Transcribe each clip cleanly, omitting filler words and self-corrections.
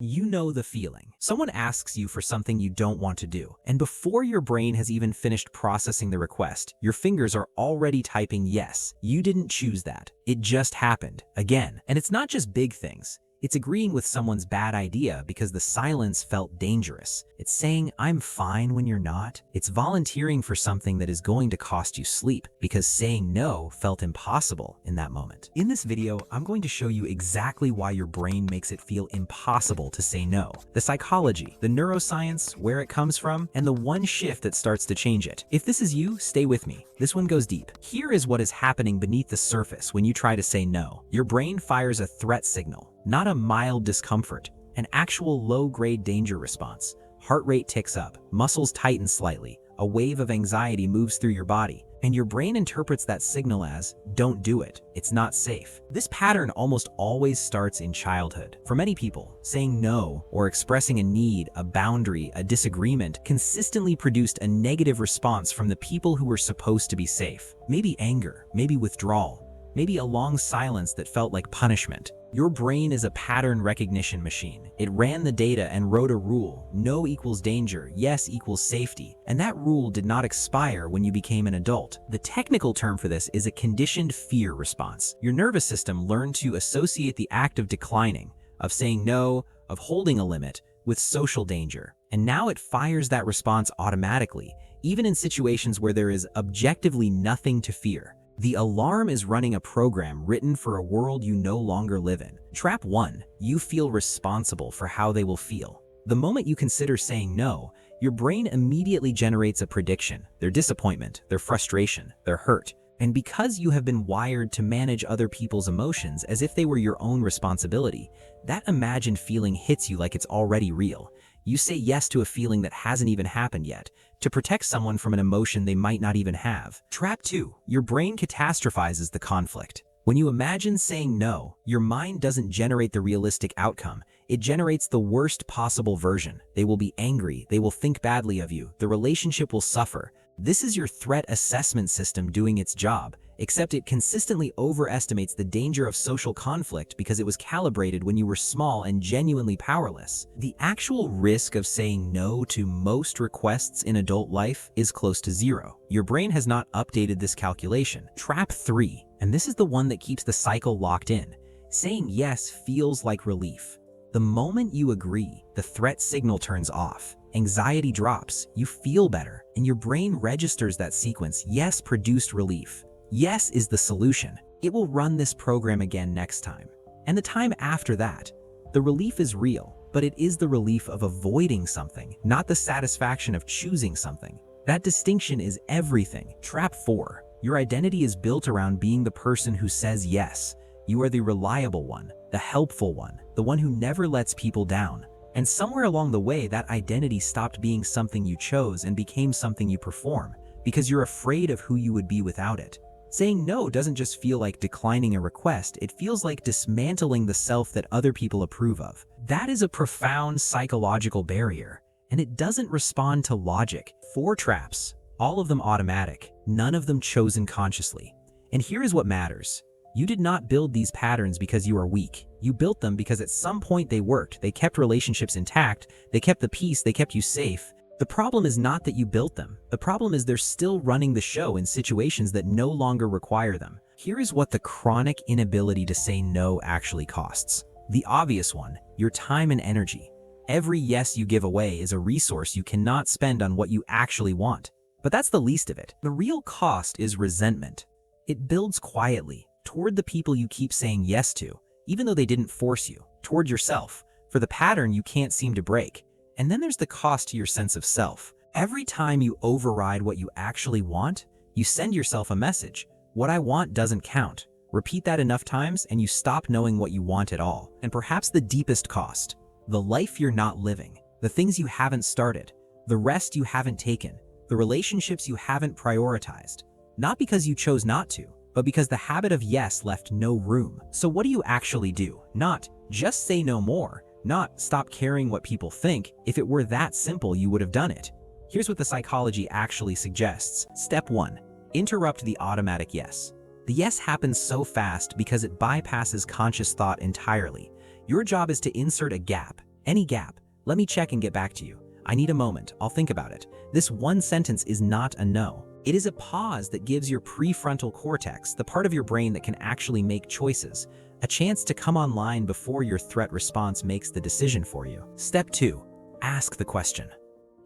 You know the feeling. Someone asks you for something you don't want to do, and before your brain has even finished processing the request, your fingers are already typing yes. You didn't choose that. It just happened. Again. And it's not just big things. It's agreeing with someone's bad idea because the silence felt dangerous. It's saying, I'm fine when you're not. It's volunteering for something that is going to cost you sleep because saying no felt impossible in that moment. In this video, I'm going to show you exactly why your brain makes it feel impossible to say no. The psychology, the neuroscience, where it comes from, and the one shift that starts to change it. If this is you, stay with me. This one goes deep. Here is what is happening beneath the surface when you try to say no. Your brain fires a threat signal. Not a mild discomfort, an actual low-grade danger response. Heart rate ticks up, muscles tighten slightly, a wave of anxiety moves through your body, and your brain interprets that signal as, don't do it, it's not safe. This pattern almost always starts in childhood. For many people, saying no or expressing a need, a boundary, a disagreement consistently produced a negative response from the people who were supposed to be safe. Maybe anger, maybe withdrawal, maybe a long silence that felt like punishment. Your brain is a pattern recognition machine. It ran the data and wrote a rule: no equals danger, yes equals safety. And that rule did not expire when you became an adult. The technical term for this is a conditioned fear response. Your nervous system learned to associate the act of declining, of saying no, of holding a limit, with social danger. And now it fires that response automatically, even in situations where there is objectively nothing to fear. The alarm is running a program written for a world you no longer live in. Trap 1. You feel responsible for how they will feel. The moment you consider saying no, your brain immediately generates a prediction: their disappointment, their frustration, their hurt. And because you have been wired to manage other people's emotions as if they were your own responsibility, that imagined feeling hits you like it's already real. You say yes to a feeling that hasn't even happened yet, to protect someone from an emotion they might not even have. Trap 2. Your brain catastrophizes the conflict. When you imagine saying no, your mind doesn't generate the realistic outcome. It generates the worst possible version. They will be angry, they will think badly of you, the relationship will suffer. This is your threat assessment system doing its job, except it consistently overestimates the danger of social conflict because it was calibrated when you were small and genuinely powerless. The actual risk of saying no to most requests in adult life is close to zero. Your brain has not updated this calculation. Trap 3, and this is the one that keeps the cycle locked in. Saying yes feels like relief. The moment you agree, the threat signal turns off. Anxiety drops, you feel better, and your brain registers that sequence: yes produced relief. Yes is the solution. It will run this program again next time. And the time after that. The relief is real, but it is the relief of avoiding something, not the satisfaction of choosing something. That distinction is everything. Trap 4. Your identity is built around being the person who says yes. You are the reliable one, the helpful one, the one who never lets people down. And somewhere along the way, that identity stopped being something you chose and became something you perform, because you're afraid of who you would be without it. Saying no doesn't just feel like declining a request, it feels like dismantling the self that other people approve of. That is a profound psychological barrier, and it doesn't respond to logic. 4 traps, all of them automatic, none of them chosen consciously. And here is what matters. You did not build these patterns because you are weak. You built them because at some point they worked. They kept relationships intact, they kept the peace, they kept you safe. The problem is not that you built them. The problem is they're still running the show in situations that no longer require them. Here is what the chronic inability to say no actually costs. The obvious one: your time and energy. Every yes you give away is a resource you cannot spend on what you actually want. But that's the least of it. The real cost is resentment. It builds quietly, toward the people you keep saying yes to, even though they didn't force you, toward yourself, for the pattern you can't seem to break. And then there's the cost to your sense of self. Every time you override what you actually want, you send yourself a message: what I want doesn't count. Repeat that enough times and you stop knowing what you want at all. And perhaps the deepest cost: the life you're not living, the things you haven't started, the rest you haven't taken, the relationships you haven't prioritized. Not because you chose not to, but because the habit of yes left no room. So what do you actually do? Not just say no more, not stop caring what people think. If it were that simple, you would have done it. Here's what the psychology actually suggests. Step 1. Interrupt the automatic yes. The yes happens so fast because it bypasses conscious thought entirely. Your job is to insert a gap, Any gap, let me check and get back to you. I need a moment, I'll think about it. This one sentence is not a no. It is a pause that gives your prefrontal cortex, the part of your brain that can actually make choices, a chance to come online before your threat response makes the decision for you. Step 2. Ask the question.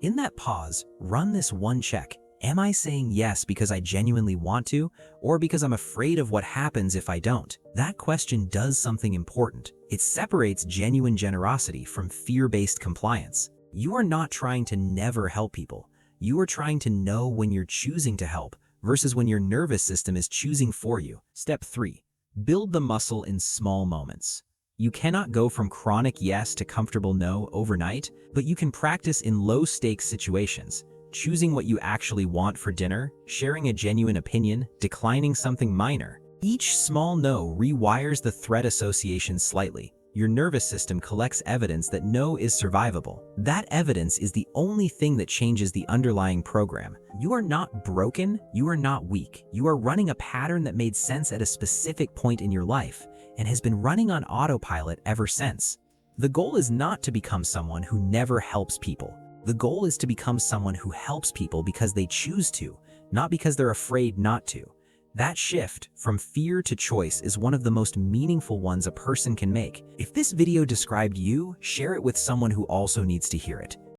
In that pause, run this one check. Am I saying yes because I genuinely want to, or because I'm afraid of what happens if I don't? That question does something important. It separates genuine generosity from fear-based compliance. You are not trying to never help people. You are trying to know when you're choosing to help versus when your nervous system is choosing for you. Step 3. Build the muscle in small moments. You cannot go from chronic yes to comfortable no overnight, but you can practice in low-stakes situations. Choosing what you actually want for dinner, sharing a genuine opinion, declining something minor. Each small no rewires the threat association slightly. Your nervous system collects evidence that no is survivable. That evidence is the only thing that changes the underlying program. You are not broken, you are not weak. You are running a pattern that made sense at a specific point in your life and has been running on autopilot ever since. The goal is not to become someone who never helps people. The goal is to become someone who helps people because they choose to, not because they're afraid not to. That shift from fear to choice is one of the most meaningful ones a person can make. If this video described you, share it with someone who also needs to hear it.